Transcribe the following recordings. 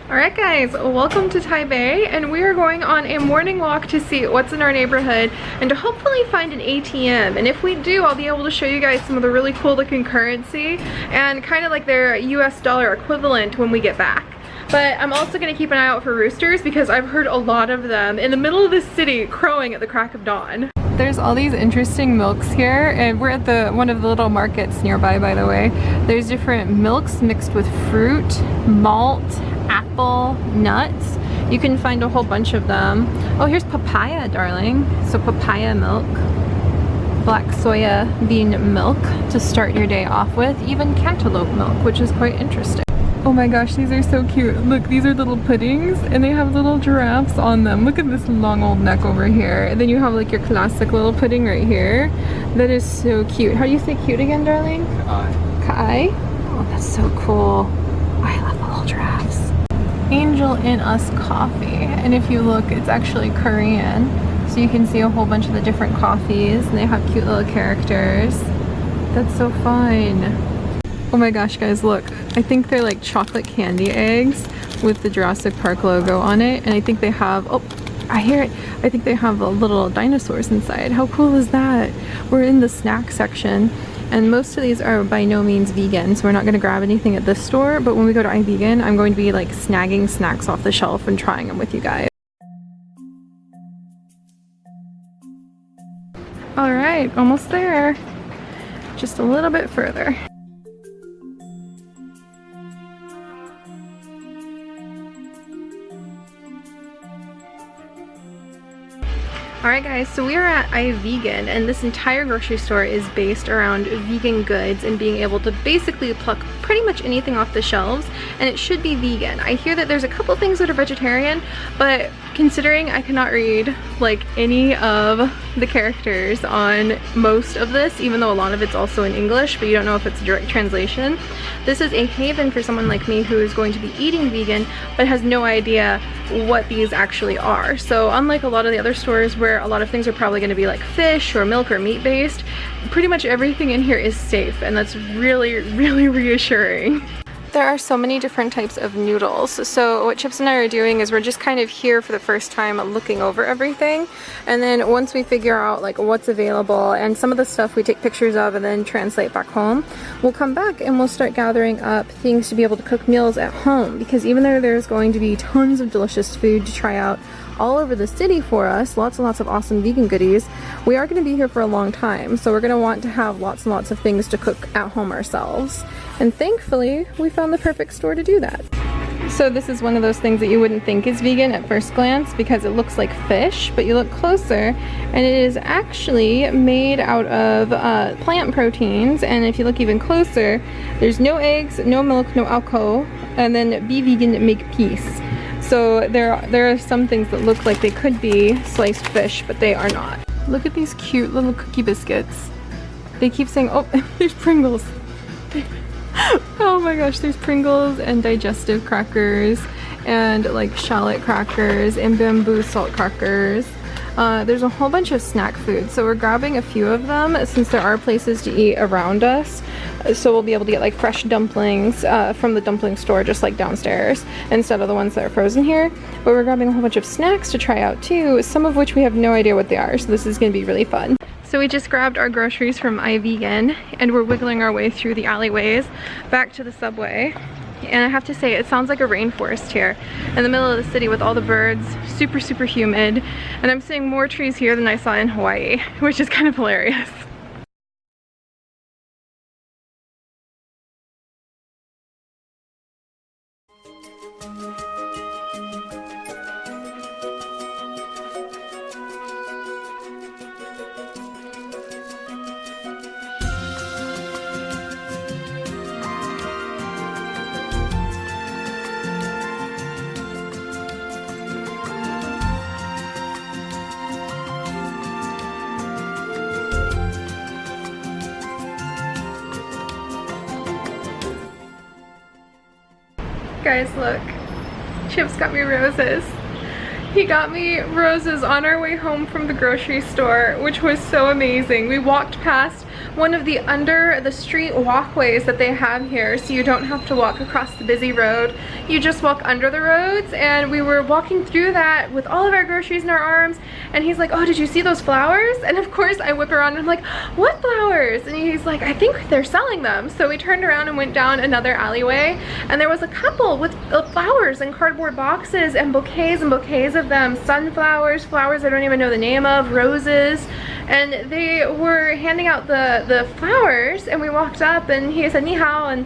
Alright guys, welcome to Taipei, and we are going on a morning walk to see what's in our neighborhood and to hopefully find an ATM. And if we do, I'll be able to show you guys some of the really cool looking currency and kind of like their US dollar equivalent when we get back. But I'm also going to keep an eye out for roosters because I've heard a lot of them in the middle of the city crowing at the crack of dawn. There's all these interesting milks here, and we're at one of the little markets nearby, by the way. There's different milks mixed with fruit, malt, apple, nuts. You can find a whole bunch of them. Oh, here's papaya, darling. So papaya milk, black soya bean milk to start your day off with, even cantaloupe milk, which is quite interesting. Oh my gosh, these are so cute. Look, these are little puddings and they have little giraffes on them. Look at this long old neck over here. And then you have like your classic little pudding right here. That is so cute. How do you say cute again, darling? Kai. Kai? Oh, that's so cool. I love the little giraffes. Angel in Us coffee. And if you look, it's actually Korean. So you can see a whole bunch of the different coffees and they have cute little characters. That's so fun. Oh my gosh, guys, look. I think they're like chocolate candy eggs with the Jurassic Park logo on it. And I think they have, oh, I hear it. I think they have little dinosaurs inside. How cool is that? We're in the snack section. And most of these are by no means vegan, so we're not going to grab anything at this store. But when we go to iVegan, I'm going to be like snagging snacks off the shelf and trying them with you guys. Alright, almost there. Just a little bit further. Alright guys, so we are at iVegan, and this entire grocery store is based around vegan goods and being able to basically pluck pretty much anything off the shelves, and it should be vegan. I hear that there's a couple things that are vegetarian, but considering I cannot read like any of the characters on most of this, even though a lot of it's also in English, but you don't know if it's a direct translation, this is a haven for someone like me who is going to be eating vegan but has no idea what these actually are. So unlike a lot of the other stores where a lot of things are probably going to be like fish or milk or meat based, pretty much everything in here is safe, and that's really, really reassuring. There are so many different types of noodles. So what Chips and I are doing is we're just kind of here for the first time looking over everything, and then once we figure out like what's available and some of the stuff we take pictures of and then translate back home, we'll come back and we'll start gathering up things to be able to cook meals at home, because even though there's going to be tons of delicious food to try out all over the city for us, lots and lots of awesome vegan goodies, we are going to be here for a long time, so we're going to want to have lots and lots of things to cook at home ourselves. And thankfully, we found the perfect store to do that. So this is one of those things that you wouldn't think is vegan at first glance because it looks like fish, but you look closer and it is actually made out of plant proteins, and if you look even closer, there's no eggs, no milk, no alcohol, and then be vegan, make peace. So there are some things that look like they could be sliced fish, but they are not. Look at these cute little cookie biscuits. They keep saying, oh, there's Pringles. Oh my gosh, there's Pringles and digestive crackers and like shallot crackers and bamboo salt crackers. There's a whole bunch of snack food, so we're grabbing a few of them since there are places to eat around us. So we'll be able to get like fresh dumplings from the dumpling store just like downstairs instead of the ones that are frozen here. But we're grabbing a whole bunch of snacks to try out too, some of which we have no idea what they are, so this is going to be really fun. So we just grabbed our groceries from iVegan and we're wiggling our way through the alleyways back to the subway. And I have to say, it sounds like a rainforest here in the middle of the city with all the birds, super, super humid. And I'm seeing more trees here than I saw in Hawaii, which is kind of hilarious. Guys, look. Chips got me roses. He got me roses on our way home from the grocery store, which was so amazing. We walked past one of the under the street walkways that they have here, so you don't have to walk across the busy road. You just walk under the roads, and we were walking through that with all of our groceries in our arms, and he's like, oh, did you see those flowers? And of course I whip around and I'm like, what flowers? And he's like, I think they're selling them. So we turned around and went down another alleyway, and there was a couple with flowers in cardboard boxes and bouquets of them, sunflowers, flowers I don't even know the name of, roses, and they were handing out the flowers, and we walked up and he said ni hao and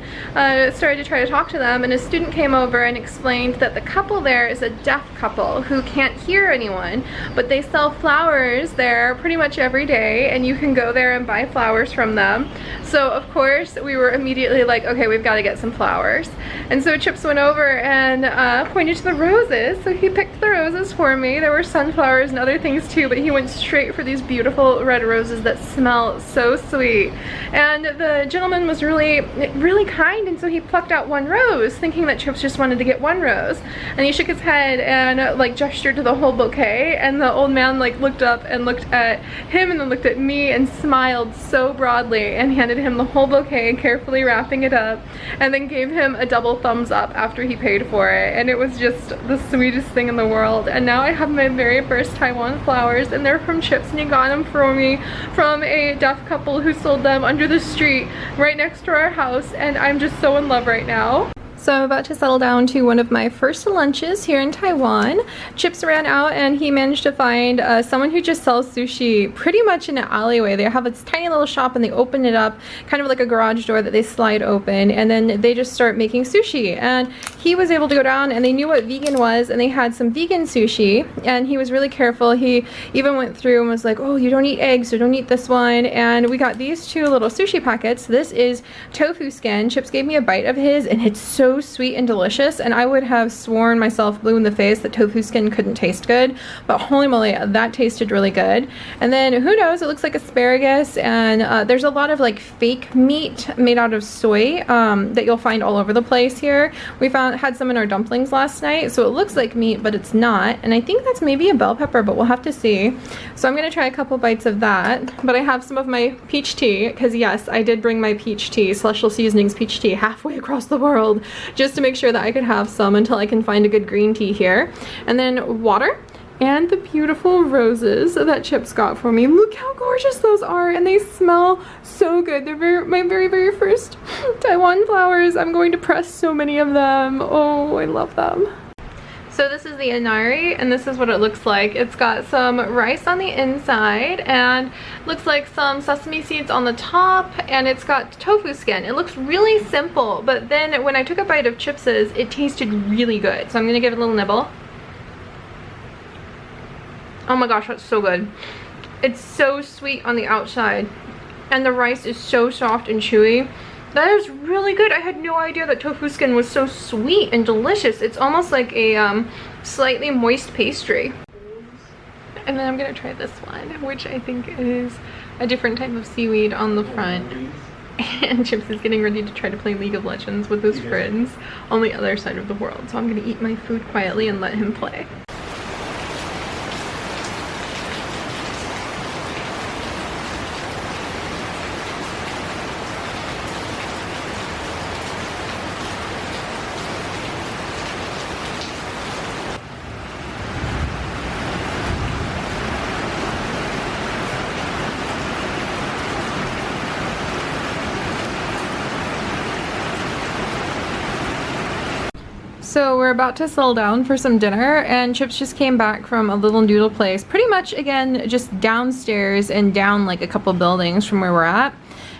started to try to talk to them, and a student came over and explained that the couple there is a deaf couple who can't hear anyone, but they sell flowers there pretty much every day, and you can go there and buy flowers from them. So of course we were immediately like, okay, we've got to get some flowers. And so Chips went over and pointed to the roses, so he picked the roses for me. There were sunflowers and other things too, but he went straight for these beautiful red roses that smell so sweet. And the gentleman was really kind, and so he plucked out one rose thinking that Chips just wanted to get one rose, and he shook his head and like gestured to the whole bouquet, and the old man like looked up and looked at him and then looked at me and smiled so broadly and handed him the whole bouquet, carefully wrapping it up, and then gave him a double thumbs up after he paid for it. And it was just the sweetest thing in the world. And now I have my very first Taiwan flowers, and they're from Chips, and he got them for me from a deaf couple who sold them under the street right next to our house, and I'm just so in love right now. So I'm about to settle down to one of my first lunches here in Taiwan. Chips ran out and he managed to find someone who just sells sushi pretty much in an alleyway. They have this tiny little shop and they open it up, kind of like a garage door that they slide open, and then they just start making sushi. And he was able to go down, and they knew what vegan was, and they had some vegan sushi, and he was really careful. He even went through and was like, oh, you don't eat eggs, so don't eat this one. And we got these two little sushi packets. This is tofu skin. Chips gave me a bite of his, and it's so sweet and delicious, and I would have sworn myself blue in the face that tofu skin couldn't taste good, but holy moly, that tasted really good. And then who knows, it looks like asparagus, and there's a lot of like fake meat made out of soy that you'll find all over the place here. We had some in our dumplings last night, so it looks like meat, but it's not, and I think that's maybe a bell pepper, but we'll have to see. So I'm gonna try a couple bites of that, but I have some of my peach tea, because yes, I did bring my peach tea, Celestial Seasonings peach tea, halfway across the world, just to make sure that I could have some until I can find a good green tea here. And then water and the beautiful roses that Chips got for me. Look how gorgeous those are, and they smell so good. They're my very first Taiwan flowers. I'm going to press so many of them. Oh, I love them. So this is the inari, and this is what it looks like. It's got some rice on the inside, and looks like some sesame seeds on the top, and it's got tofu skin. It looks really simple, but then when I took a bite of Chips's, it tasted really good. So I'm gonna give it a little nibble. Oh my gosh, that's so good. It's so sweet on the outside, and the rice is so soft and chewy. That is really good. I had no idea that tofu skin was so sweet and delicious. It's almost like a slightly moist pastry. And then I'm gonna try this one, which I think is a different type of seaweed on the front. And Chips is getting ready to try to play League of Legends with his friends on the other side of the world. So I'm gonna eat my food quietly and let him play. So we're about to settle down for some dinner, and Chips just came back from a little noodle place, pretty much again just downstairs and down like a couple buildings from where we're at.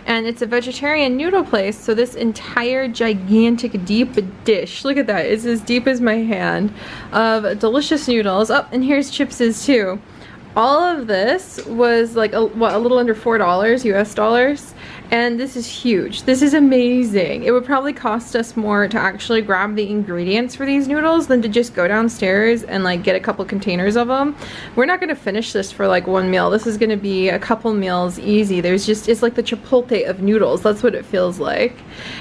And it's a vegetarian noodle place, so this entire gigantic deep dish, look at that, it's as deep as my hand, of delicious noodles. Oh, and here's Chips's too. All of this was like a little under $4 US dollars, and this is huge. This is amazing. It would probably cost us more to actually grab the ingredients for these noodles than to just go downstairs and like get a couple containers of them. We're not gonna finish this for like one meal. This is gonna be a couple meals easy. It's like the Chipotle of noodles. That's what it feels like.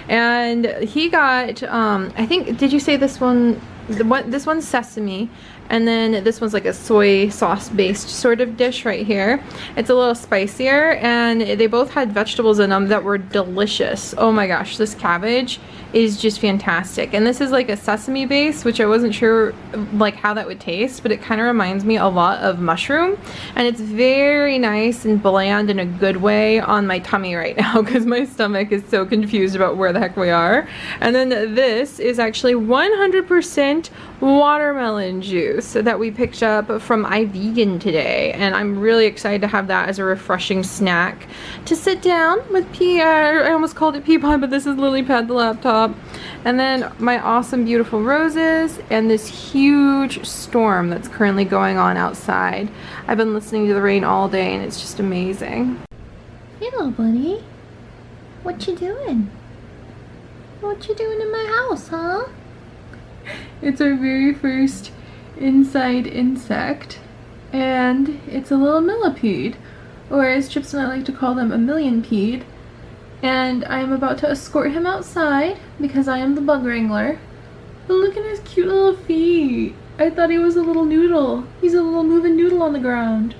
And he got, I think, did you say this one This one's sesame, and then this one's like a soy sauce based sort of dish right here. It's a little spicier, and they both had vegetables in them that were delicious. Oh my gosh, this cabbage is just fantastic. And this is like a sesame base, which I wasn't sure like how that would taste, but it kind of reminds me a lot of mushroom, and it's very nice and bland in a good way on my tummy right now because my stomach is so confused about where the heck we are. And then this is actually 100% watermelon juice that we picked up from iVegan today, and I'm really excited to have that as a refreshing snack to sit down with I almost called it Peapod, but this is Lilypad the laptop. And then my awesome beautiful roses and this huge storm that's currently going on outside. I've been listening to the rain all day and it's just amazing. Hey little buddy, what you doing? What you doing in my house, huh? It's our very first inside insect, and it's a little millipede, or as Chips and I like to call them, a millionpede. And I am about to escort him outside because I am the bug wrangler. But look at his cute little feet. I thought he was a little noodle. He's a little moving noodle on the ground.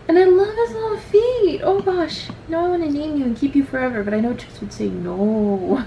And I love his little feet. Oh gosh, now I want to name you and keep you forever, but I know Chips would say no.